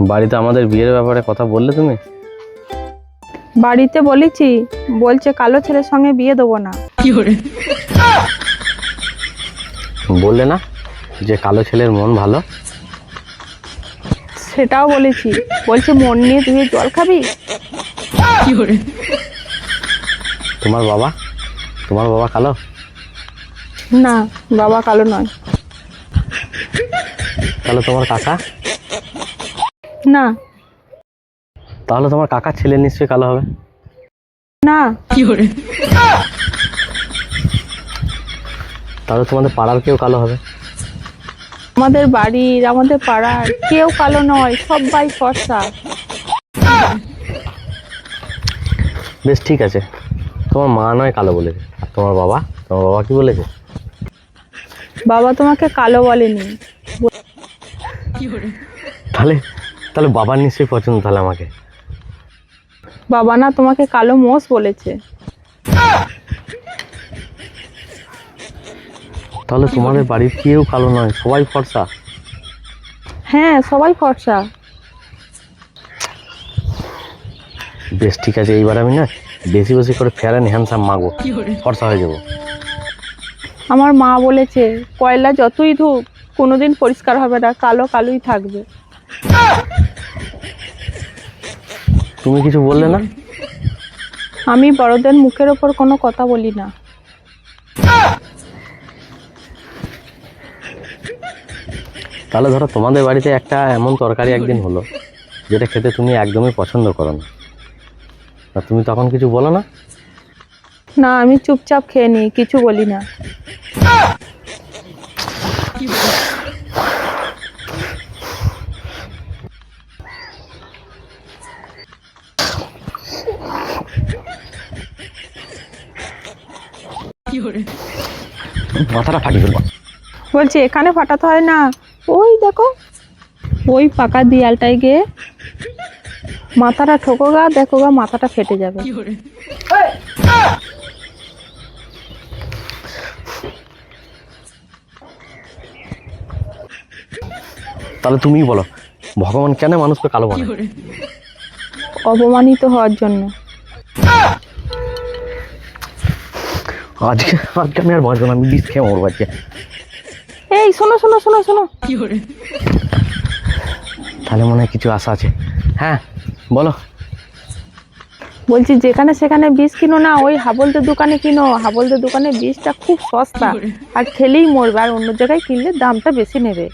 বাড়িতে আমাদের বিয়ের ব্যাপারে কথা বললে তুমি? বাড়িতে বলেছি, বলছে কালো ছেলের সঙ্গে বিয়ে দেবো না। বললে না যে কালো ছেলের মন ভালো? সেটাও বলেছি, বলছে মন নিয়ে তুই জল খাবি। তোমার বাবা কালো? না, বাবা কালো নয়। তাহলে তোমার কাকা? না। তাহলে তোমার কাকার ছেলে নিশ্চয়ই কালো হবে? না। তাহলে তোমাদের পাড়ার কেউ কালো হবে? আমাদের বাড়ির, আমাদের পাড়ার কেউ কালো নয়, সবাই ফর্সা। বেশ ঠিক আছে, তোমার মা নয় কালো বলেছে, আর তোমার বাবা কি বলেছে? বাবা তোমাকে কালো বলেনি। তাহলে তাহলে বাবার নিশ্চয়ই পছন্দ তাহলে আমাকে। বাবা না, তোমাকে কালো মোষ বলেছে। তাহলে তোমাদের বাড়ির কেউ কালো নয়, সবাই ফর্সা? হ্যাঁ, সবাই ফর্সা। বেশ ঠিক আছে, এইবার আমি না বেশি বেশি করে ফেয়ার অ্যান্ড হ্যান্ডসাম মাগো, ফর্সা হয়ে যাবো। আমার মা বলেছে কয়লা যতই ধুক কোনোদিন পরিষ্কার হবে না, কালো কালোই থাকবে। তুমি কিছু বললে না? আমি বড়দের মুখের ওপর কোনো কথা বলি না। তাহলে ধরো তোমাদের বাড়িতে একটা এমন তরকারি একদিন হলো যেটা খেতে তুমি একদমই পছন্দ করো না, আর তুমি তখন কিছু বলো না? না, আমি চুপচাপ খেয়ে নিই, কিছু বলি না। মাথাটা ফাটিয়ে ফেলবো। বলছে এখানে ফাটাতে হয় না, ওই দেখো ওই পাকা দেয়ালটায় গিয়ে মাথাটা ঠোকো গা, দেখো গা মাথাটা ফেটে যাবে। তাহলে তুমিই বলো, ভগবান কেন মানুষকে কালো বানায়? অপমানিত হওয়ার জন্য। আজকে আমি আর বাঁচবো না, আমি বিষ খেয়ে মরবো আজকে। এই শোনো শোনো শোনো শোনো, তাহলে মনে হয় কিছু আশা আছে। হ্যাঁ বলো। বলছি যেখানে সেখানে বিষ কিনো না, ওই হাবলদের দোকানে কিনো। হাবলদের দোকানে বিষটা খুব সস্তা, আর খেলেই মরবে, আর অন্য জায়গায় কিনলে দামটা বেশি নেবে।